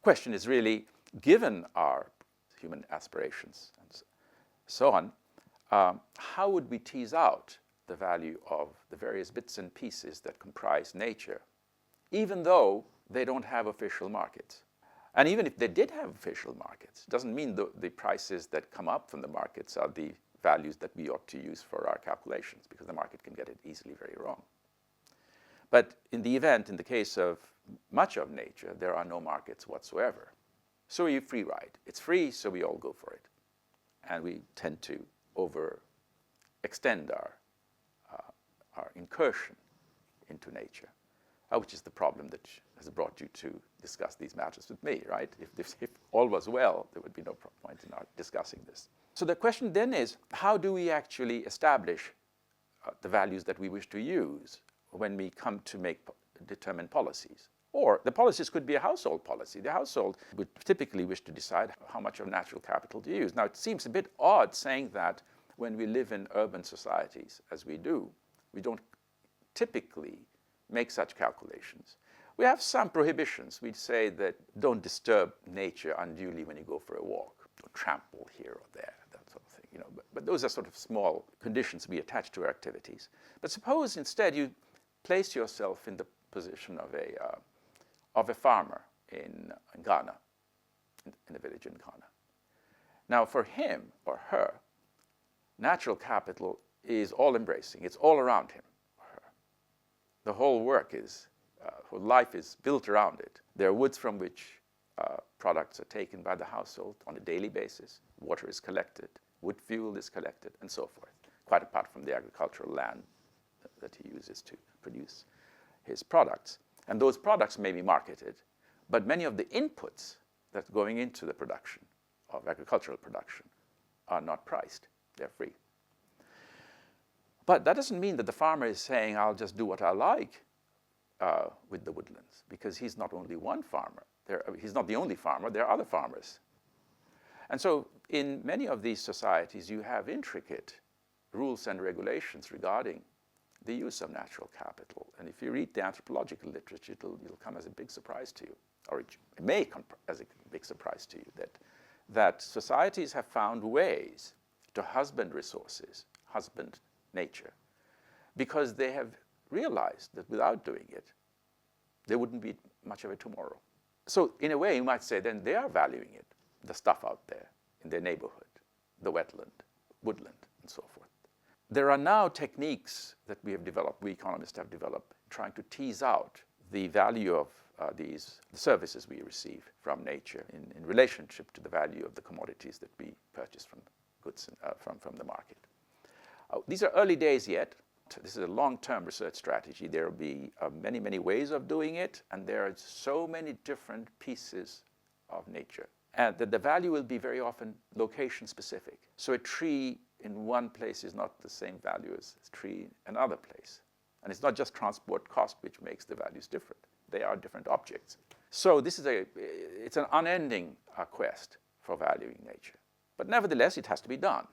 Question is really, given our human aspirations and so on, how would we tease out the value of the various bits and pieces that comprise nature, even though they don't have official markets? And even if they did have official markets, it doesn't mean the prices that come up from the markets are the values that we ought to use for our calculations, because the market can get it easily very wrong. But in the event, in the case of much of nature, there are no markets whatsoever. So we free ride. It's free, so we all go for it. And we tend to overextend our incursion into nature, which is the problem that has brought you to discuss these matters with me, right? If all was well, there would be no point in our discussing this. So the question then is, how do we actually establish the values that we wish to use when we come to determine policies? Or the policies could be a household policy. The household would typically wish to decide how much of natural capital to use. Now, it seems a bit odd saying that when we live in urban societies, as we do, we don't typically make such calculations. We have some prohibitions. We'd say that don't disturb nature unduly when you go for a walk. Don't trample here or there, that sort of thing. You know, but those are sort of small conditions we attach to our activities. But suppose instead you place yourself in the position of a farmer in Ghana, in a village in Ghana. Now, for him or her, natural capital is all-embracing. It's all around him or her. The whole work whole life is built around it. There are woods from which products are taken by the household on a daily basis. Water is collected, wood fuel is collected, and so forth, quite apart from the agricultural land that he uses to produce his products. And those products may be marketed, but many of the inputs that are going into the production of agricultural production are not priced. They're free. But that doesn't mean that the farmer is saying, I'll just do what I like with the woodlands, because he's not only one farmer. He's not the only farmer. There are other farmers. And so in many of these societies, you have intricate rules and regulations regarding the use of natural capital. And if you read the anthropological literature, it'll come as a big surprise to you, or it may come as a big surprise to you, that societies have found ways to husband resources, husband nature, because they have realized that without doing it, there wouldn't be much of a tomorrow. So in a way, you might say then they are valuing it, the stuff out there in their neighborhood, the wetland, woodland, and so forth. There are now techniques that we economists have developed, trying to tease out the value of the services we receive from nature in relationship to the value of the commodities that we purchase from goods from the market. These are early days yet. This is a long-term research strategy. There will be many, many ways of doing it, and there are so many different pieces of nature, and that the value will be very often location-specific. So a tree in one place is not the same value as a tree in another place. And it's not just transport cost which makes the values different. They are different objects. So this is it's an unending quest for valuing nature. But nevertheless, it has to be done,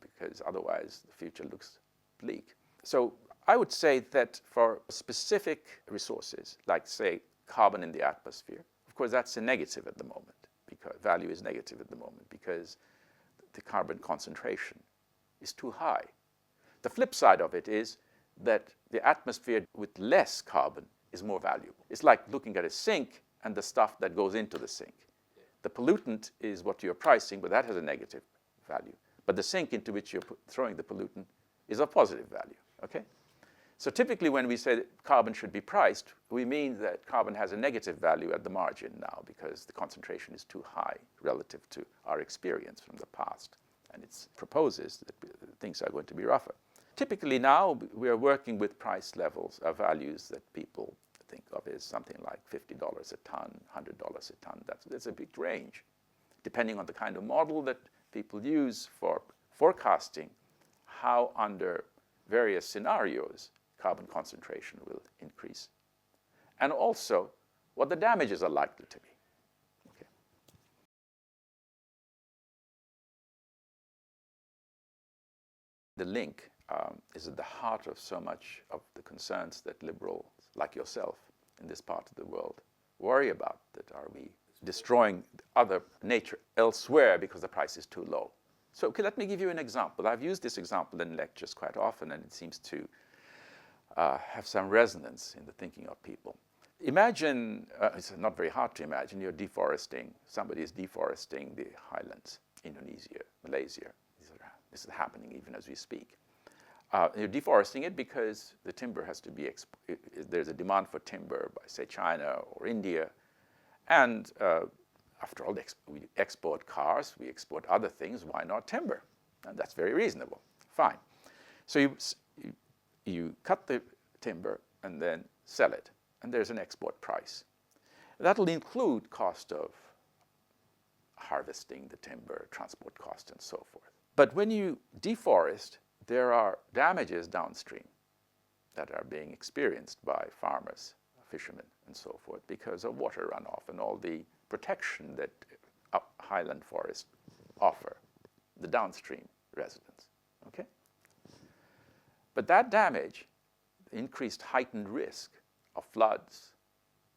because otherwise the future looks bleak. So I would say that for specific resources, like, say, carbon in the atmosphere, of course, that's a negative at the moment, because value is negative at the moment, because the carbon concentration is too high. The flip side of it is that the atmosphere with less carbon is more valuable. It's like looking at a sink and the stuff that goes into the sink. The pollutant is what you're pricing, but that has a negative value. But the sink into which you're throwing the pollutant is of positive value, okay? So typically when we say that carbon should be priced, we mean that carbon has a negative value at the margin now, because the concentration is too high relative to our experience from the past. And it proposes that things are going to be rougher. Typically now, we are working with price levels of values that people think of as something like $50 a ton, $100 a ton. That's a big range, depending on the kind of model that people use for forecasting how, under various scenarios, carbon concentration will increase, and also what the damages are likely to be. Okay. The link is at the heart of so much of the concerns that liberals like yourself in this part of the world worry about. That are we destroying other nature elsewhere because the price is too low. So okay, let me give you an example. I've used this example in lectures quite often, and it seems to have some resonance in the thinking of people. Imagine, it's not very hard to imagine, you're deforesting, somebody is deforesting the highlands, Indonesia, Malaysia. This is happening even as we speak. You're deforesting it because the timber has to be, there's a demand for timber by, say, China or India. And after all, we export cars, we export other things, why not timber? And that's very reasonable, fine. So you cut the timber and then sell it, and there's an export price. That'll include cost of harvesting the timber, transport cost, and so forth. But when you deforest, there are damages downstream that are being experienced by farmers, fishermen, and so forth because of water runoff and all the protection that highland forests offer the downstream residents. Okay? But that damage, the increased heightened risk of floods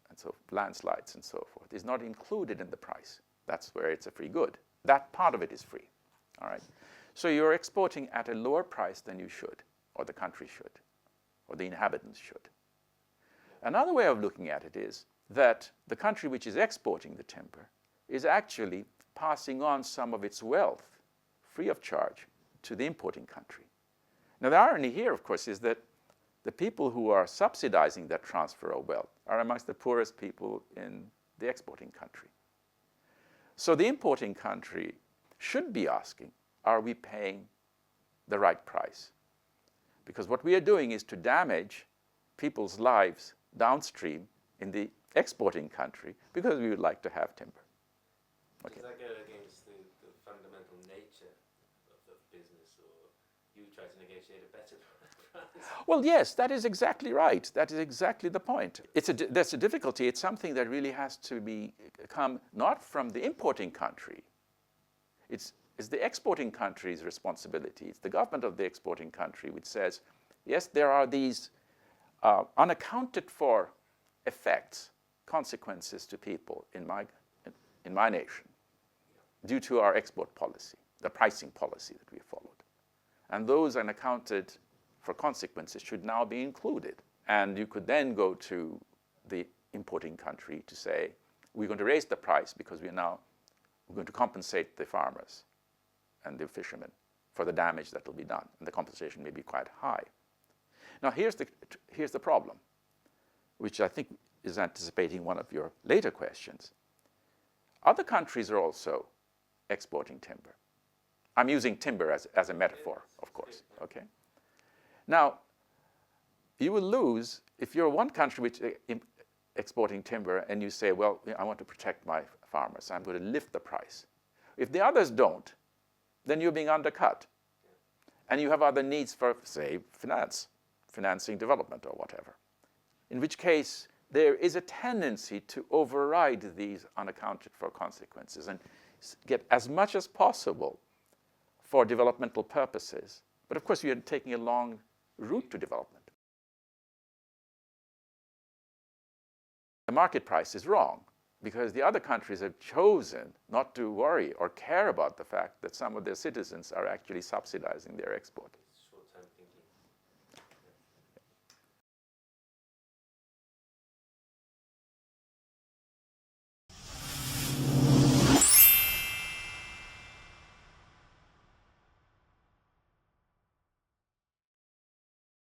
and so landslides and so forth, is not included in the price. That's where it's a free good. That part of it is free. All right? So you're exporting at a lower price than you should, or the country should, or the inhabitants should. Another way of looking at it is that the country which is exporting the timber is actually passing on some of its wealth, free of charge, to the importing country. Now, the irony here, of course, is that the people who are subsidizing that transfer of wealth are amongst the poorest people in the exporting country. So the importing country should be asking, are we paying the right price? Because what we are doing is to damage people's lives downstream in the exporting country because we would like to have timber. Okay. Does that go against the fundamental nature of business, or you try to negotiate a better price? Well, yes, that is exactly right. That is exactly the point. That's a difficulty. It's something that really has to come not from the importing country. It's the exporting country's responsibility. It's the government of the exporting country which says, yes, there are these unaccounted for effects, consequences to people in my nation due to our export policy, the pricing policy that we followed. And those unaccounted for consequences should now be included. And you could then go to the importing country to say, we're going to raise the price because we're going to compensate the farmers and the fishermen for the damage that will be done. And the compensation may be quite high. Now, here's the problem, which I think is anticipating one of your later questions. Other countries are also exporting timber. I'm using timber as a metaphor, of course. Okay. Now, you will lose if you're one country which is exporting timber and you say, well, I want to protect my farmers, so I'm going to lift the price. If the others don't, then you're being undercut. And you have other needs for, say, financing development or whatever. In which case, there is a tendency to override these unaccounted for consequences and get as much as possible for developmental purposes. But of course, you're taking a long route to development. The market price is wrong because the other countries have chosen not to worry or care about the fact that some of their citizens are actually subsidizing their export.